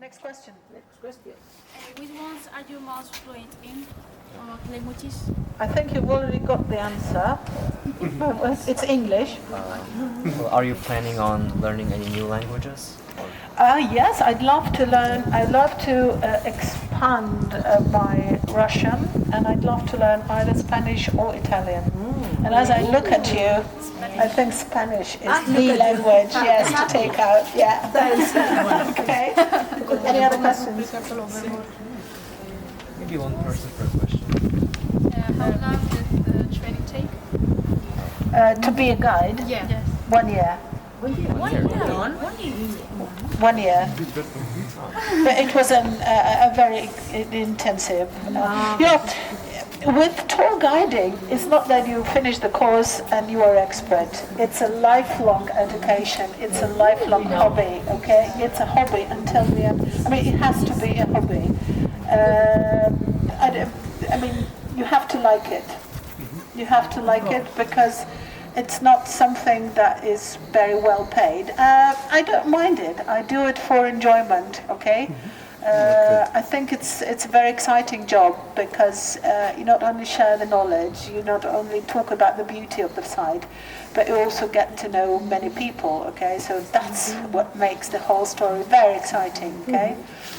Next question. Which ones are you most fluent in? Languages? I think you've already got the answer. It's English. Well, are you planning on learning any new languages? Yes, I'd love to learn. I'd love to expand my Russian, and I'd love to learn either Spanish or Italian. And as I look at you, I think Spanish is the language, yes, to take out. Yeah. Okay. Any other questions? Maybe one person per question. How long did the training take? To be a guide? Yes. 1 year. 1 year. 1 year. But it was a very intensive. With tour guiding, it's not that you finish the course and you are expert. It's a lifelong education. It's a lifelong hobby. Okay, it's a hobby until the end. I mean, it has to be a hobby. I mean, you have to like it. You have to like it because it's not something that is very well paid. I don't mind it. I do it for enjoyment. Okay. I think it's a very exciting job because you not only share the knowledge, you not only talk about the beauty of the site, but you also get to know many people. Okay, so that's what makes the whole story very exciting. Okay,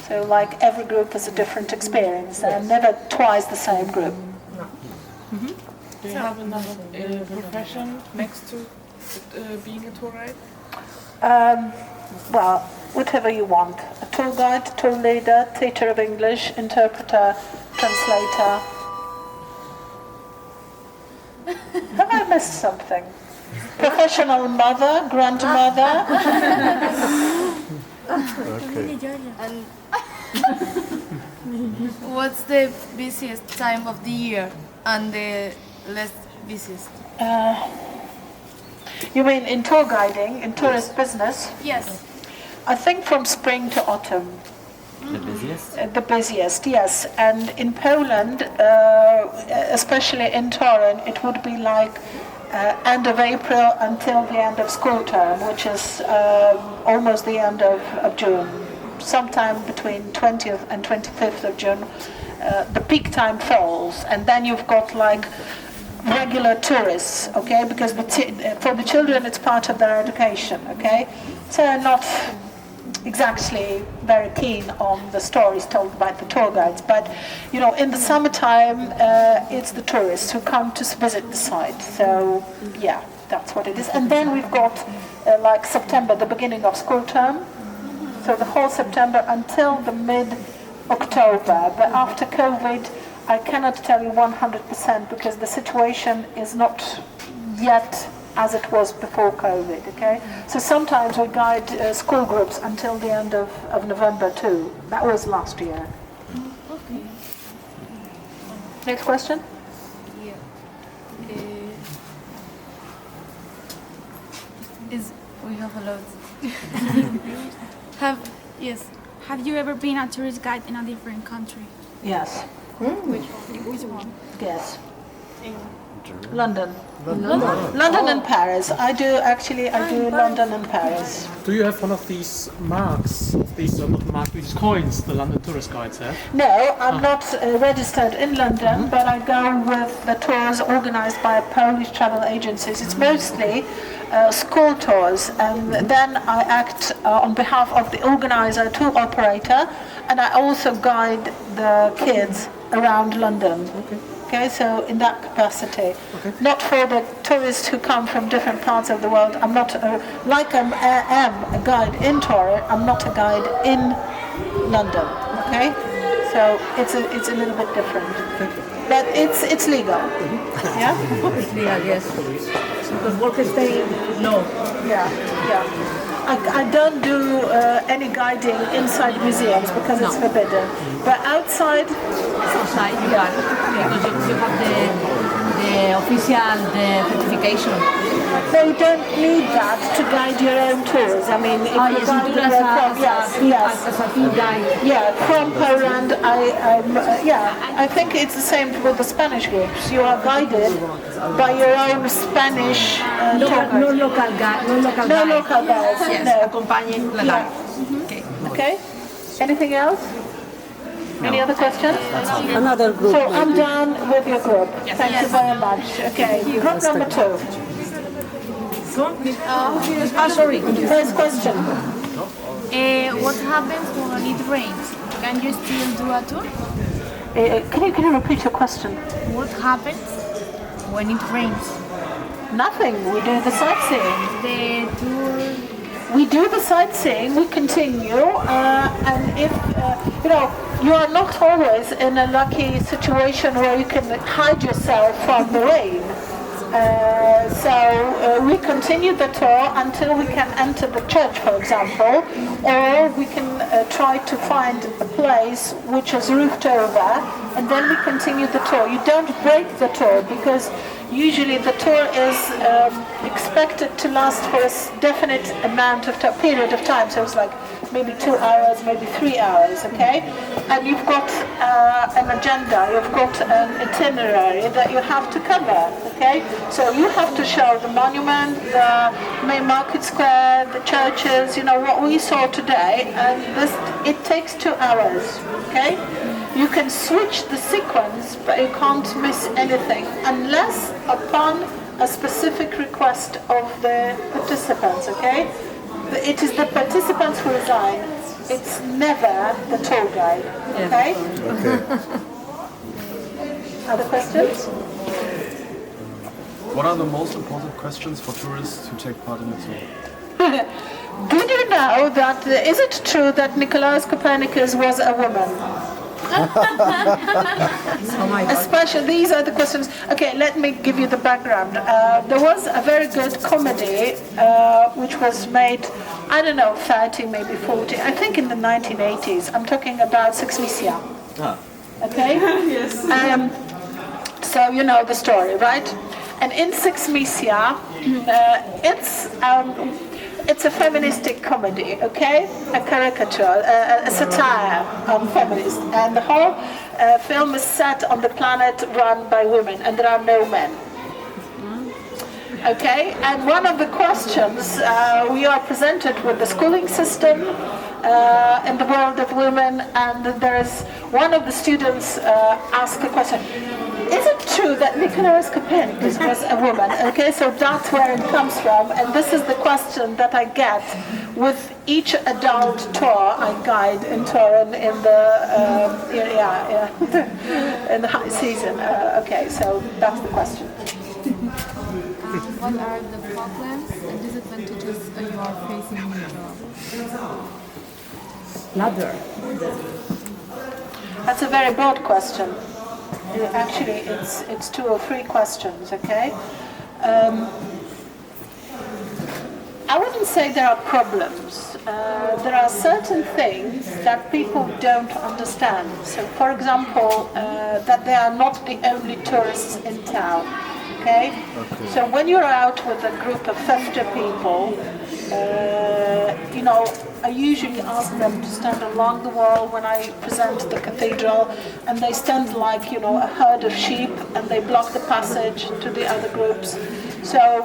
so like every group is a different experience, and never twice the same group. Do you have another profession next to being a tour guide? Well, whatever you want. A tour guide, tour leader, teacher of English, interpreter, translator. Have I missed something? Professional mother, grandmother. And what's the busiest time of the year and the less busiest? You mean in tour guiding, in tourist business? Yes. I think from spring to autumn. The busiest? The busiest, yes. And in Poland, especially in Torun, it would be like end of April until the end of school term, which is almost the end of June. Sometime between 20th and 25th of June, the peak time falls, and then you've got like regular tourists, okay, because for the children it's part of their education, okay, so they're not exactly very keen on the stories told by the tour guides, but you know, in the summertime it's the tourists who come to visit the site, so yeah, that's what it is. And then we've got like September, the beginning of school term, so the whole September until the mid-October, but after COVID I cannot tell you 100% because the situation is not yet as it was before COVID, okay? So sometimes we guide school groups until the end of November too. That was last year. Okay. Next question? Yeah. We have a lot. Have you ever been a tourist guide in a different country? Yes. Which one? Yes. London. London and Paris. I do London and Paris. Do you have one of these marks, not marks, these coins the London tourist guides have? No, I'm not registered in London, but I go with the tours organized by Polish travel agencies. It's mostly school tours, and then I act on behalf of the organizer, tour operator, and I also guide the kids around London. Okay, so in that capacity, not for the tourists who come from different parts of the world. I'm not like I am a guide in Torun. I'm not a guide in London. Okay, so it's a little bit different, but it's legal. Yeah, It's legal, yes. Because work stay low. yeah. I don't do any guiding inside museums because it's forbidden. But outside, Outside you are, because you have the official certification. no, you don't need that to guide your own tours. I mean, if you Yes, guide you do yes. as a field guide. Yeah, from Poland, I think it's the same with the Spanish groups. You are guided by your own Spanish tour guide. No local guide. No local guides. Yes, No. accompanying the guide. Okay. Okay. Anything else? Any other questions? Another group. So I'm done with your group. Thank you very much. Okay, group number 2. Sorry. First question. What happens when it rains? Can you still do a tour? Can you repeat your question? What happens when it rains? Nothing. We do the sightseeing. The tour. We do the sightseeing. We continue, and if you are not always in a lucky situation where you can hide yourself from the rain. So we continue the tour until we can enter the church, for example, or we can try to find a place which is roofed over, and then we continue the tour. You don't break the tour because usually the tour is expected to last for a definite period of time. So it's like maybe 2 hours, maybe 3 hours, okay? And you've got an agenda, you've got an itinerary that you have to cover, okay? So you have to show the monument, the main market square, the churches, what we saw today, and it takes 2 hours, okay? You can switch the sequence, but you can't miss anything unless upon a specific request of the participants, okay? It is the participants who resign. It's never the tour guide, okay? Okay. Other questions? What are the most important questions for tourists who take part in the tour? Did you know that, is it true that Nicolaus Copernicus was a woman? Especially, these are the questions. Okay, let me give you the background. There was a very good comedy which was made, I don't know, 30, maybe 40, I think in the 1980s. I'm talking about Six Misia. Okay? Yes. So you know the story, right? And in Six Misia, it's a feministic comedy, okay? A caricature, a satire on feminists. And the whole film is set on the planet run by women, and there are no men. Okay? And one of the questions, we are presented with the schooling system in the world of women, and there is one of the students ask a question. Is it true that Nicolaus Copernicus was a woman? Okay, so that's where it comes from, and this is the question that I get with each adult tour I guide in Turin in the in the high season. Okay, so that's the question. What are the problems and disadvantages you are facing in your job? Ladder. That's a very broad question. Actually, it's 2 or 3 questions, okay? I wouldn't say there are problems. There are certain things that people don't understand. So, for example, that they are not the only tourists in town, okay? So when you're out with a group of 50 people, I usually ask them to stand along the wall when I present the cathedral, and they stand like, a herd of sheep, and they block the passage to the other groups. So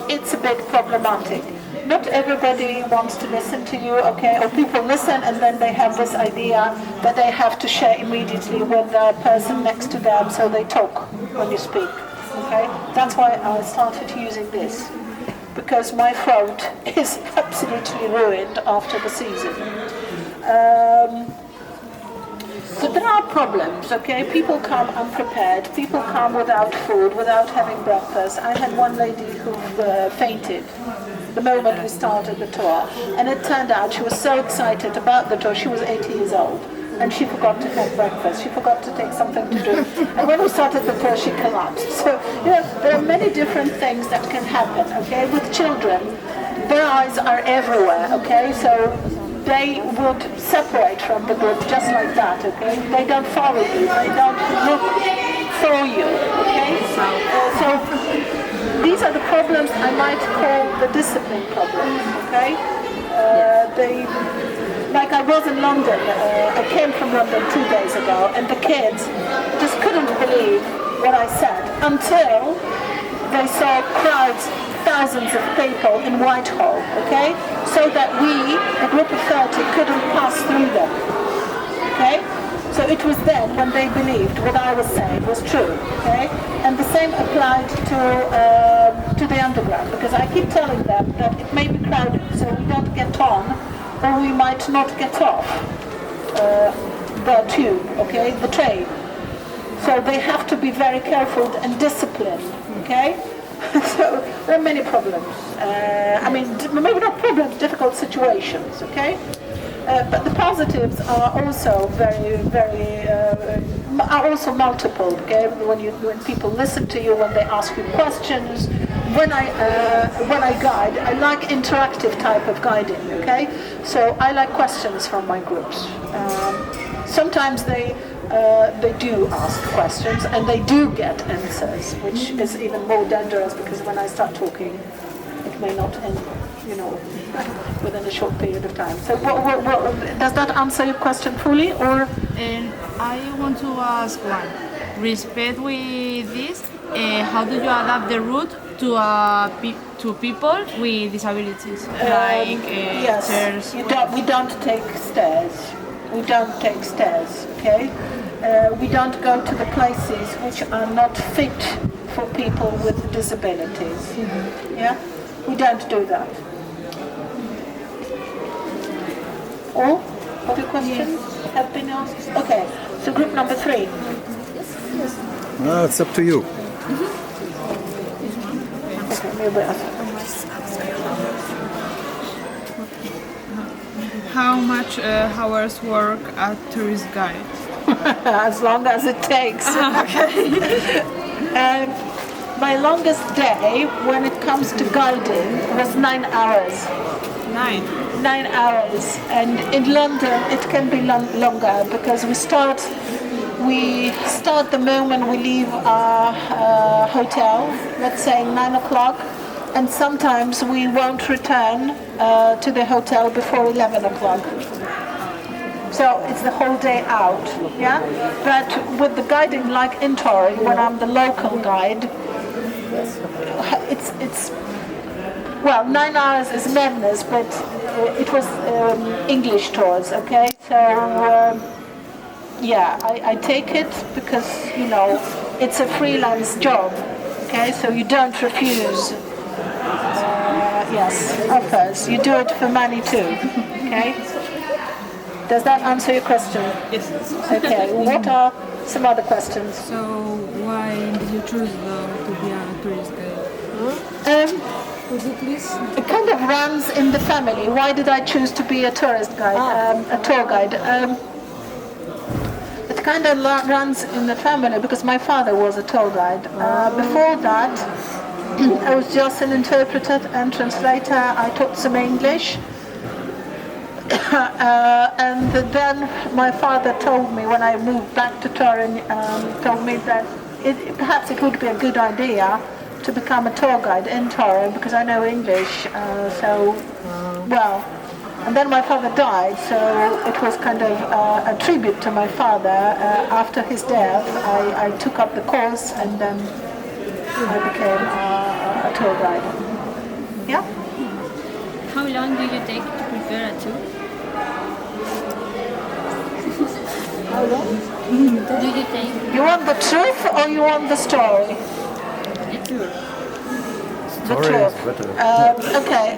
it's a bit problematic. Not everybody wants to listen to you, okay, or people listen and then they have this idea that they have to share immediately with the person next to them, so they talk when you speak, okay? That's why I started using this, because my throat is absolutely ruined after the season. So there are problems, okay? People come unprepared, people come without food, without having breakfast. I had one lady who fainted the moment we started the tour, and it turned out she was so excited about the tour. She was 80 years old, and she forgot to have breakfast. She forgot to take something to drink. And when we started the tour, she collapsed. So, there are many different things that can happen, okay? With children, their eyes are everywhere, okay? So they would separate from the group just like that, okay? They don't follow you, they don't look for you, okay? So these are the problems I might call the discipline problems, okay? Like I was in London, I came from London 2 days ago, and the kids just couldn't believe what I said until they saw crowds, thousands of people in Whitehall, okay? So that we, a group of 30, couldn't pass through them, okay? So it was then when they believed what I was saying was true, okay? And the same applied to the underground, because I keep telling them that it may be crowded, so we don't get on, or we might not get off the tube, okay, the train. So they have to be very careful and disciplined, okay? So there are many problems. I mean, maybe not problems, difficult situations, okay? But the positives are also are also multiple. Okay, when people listen to you, when they ask you questions, when I guide, I like interactive type of guiding. Okay, so I like questions from my groups. Sometimes they do ask questions and they do get answers, which is even more dangerous because when I start talking, it may not end, within a short period of time. So does that answer your question fully, or? And I want to ask one. Respect with this, how do you adapt the route to people with disabilities, Yes, chairs? we don't take stairs. We don't take stairs, okay? We don't go to the places which are not fit for people with disabilities. Yeah? We don't do that. All of your questions have been asked? Okay, so group number 3. It's up to you. Okay, maybe How much hours work at tourist guide? as long as it takes. My longest day when it comes to guiding was 9 hours. 9 hours, and in London it can be longer because we start the moment we leave our hotel, let's say 9 o'clock, and sometimes we won't return to the hotel before 11 o'clock. So it's the whole day out, yeah? But with the guiding like in Toruń, when I'm the local guide, it's well, 9 hours is madness, but it was English tours, okay? So, yeah, I take it because, it's a freelance job, okay? So you don't refuse, offers. You do it for money too, okay? Does that answer your question? Yes. Okay, what are some other questions? So why did you choose to be a tourist guide? Could you please? It kind of runs in the family. Why did I choose to be a tourist guide, a tour guide? It kind of runs in the family because my father was a tour guide. Before that, I was just an interpreter and translator. I taught some English. And then my father told me when I moved back to Toruń, told me that perhaps it would be a good idea to become a tour guide in Toruń because I know English. And then my father died, so it was kind of a tribute to my father. After his death, I took up the course and then I became a tour guide. Yeah? How long do you take to prepare a tour? How long? Do you take? You want the truth or you want the story? The tour. The truth. Okay.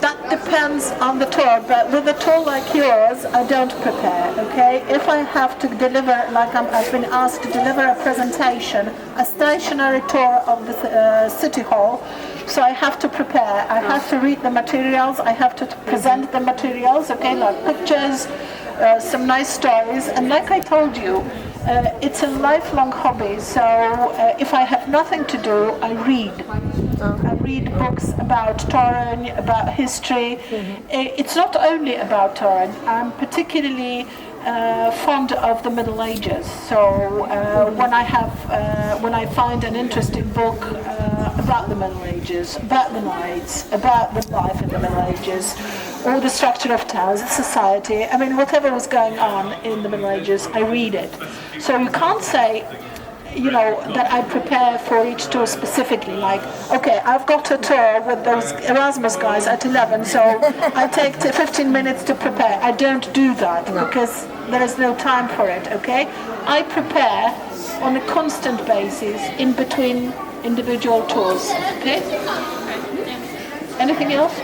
That depends on the tour, but with a tour like yours, I don't prepare, okay? If I have to deliver, like I've been asked to deliver a presentation, a stationary tour of the city hall, so I have to prepare. I have to read the materials, I have to present the materials, okay, like pictures, some nice stories, and like I told you, it's a lifelong hobby, so if I have nothing to do, I read. I read books about Toruń, about history. It's not only about Toruń. I'm particularly fond of the Middle Ages. So when I find an interesting book about the Middle Ages, about the knights, about the life in the Middle Ages, or the structure of towns, society, I mean, whatever was going on in the Middle Ages, I read it. So you can't say that I prepare for each tour specifically. Like, okay, I've got a tour with those Erasmus guys at 11, so I take 15 minutes to prepare. I don't do that because there is no time for it, okay? I prepare on a constant basis in between individual tours, okay? Anything else?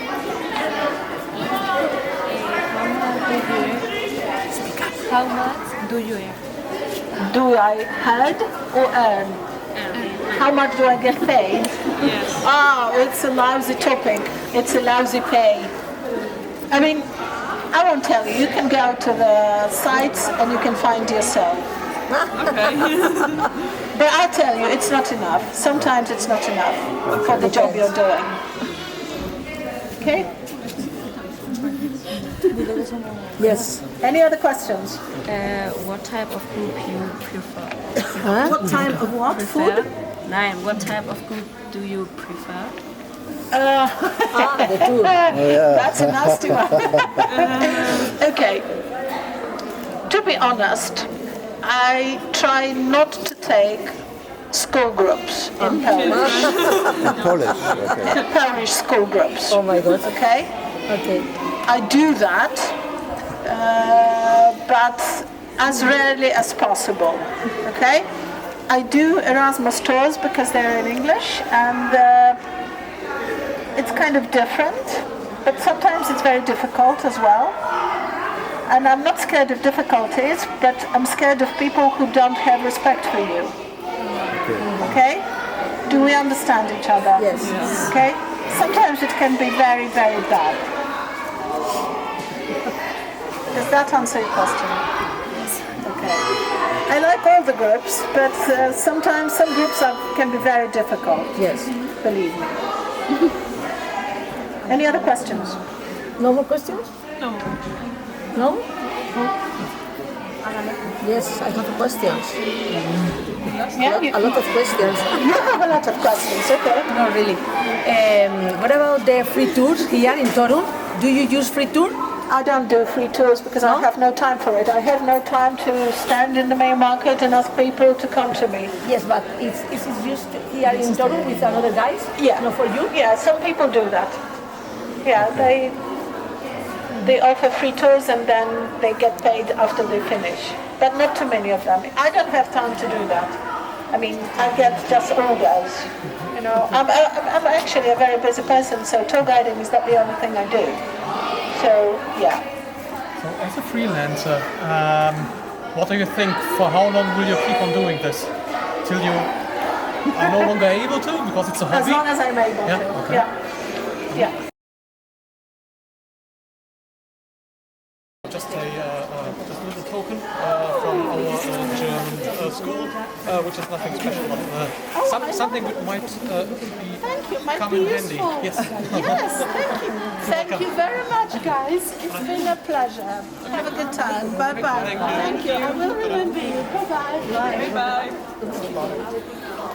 How much do you earn? Do I had or earn? How much do I get paid? Yes. It's a lousy topic. It's a lousy pay. I mean, I won't tell you. You can go to the sites and you can find yourself. Okay. But I tell you, it's not enough. Sometimes it's not enough for the job you're doing. Okay? Yes. Any other questions? What type of group you prefer? What type of what? Food? Nine. What type of group do you prefer? The two. That's a nasty one. Okay. To be honest, I try not to take school groups in Polish. Polish, okay. Polish school groups. Oh my God. Okay? Okay. I do that, but as rarely as possible. Okay? I do Erasmus tours because they're in English, and it's kind of different, but sometimes it's very difficult as well. And I'm not scared of difficulties, but I'm scared of people who don't have respect for you. Okay? Do we understand each other? Yes. Okay? Sometimes it can be very, very bad. Does that answer your question? Okay. I like all the groups, but sometimes some groups can be very difficult. Yes. Believe me. Any other questions? No more questions? No. No? Yes, I have questions. Yeah, A lot of questions. you have a lot of questions, okay. No, really. What about the free tours here in Torun? Do you use free tour? I don't do free tours because I have no time for it. I have no time to stand in the main market and ask people to come to me. Yes, but is it used here in Torun with another guys? Yeah. Not for you? Yeah, some people do that. Yeah, they offer free tours and then they get paid after they finish. But not too many of them. I don't have time to do that. I mean, I get just orders. You know, I'm actually a very busy person, so tour guiding is not the only thing I do. So, yeah. So as a freelancer, what do you think, for how long will you keep on doing this? Till you are no longer able to, because it's a hobby? As long as I'm able Yeah, to. okay. Yeah. Yeah. Just a little token from our German school, which is nothing special, but something that might come in handy. Yes. Yes, thank you. Thank you very much, guys. It's been a pleasure. Have a good time. Bye-bye. Thank you. I will remember you. Bye-bye. Bye-bye.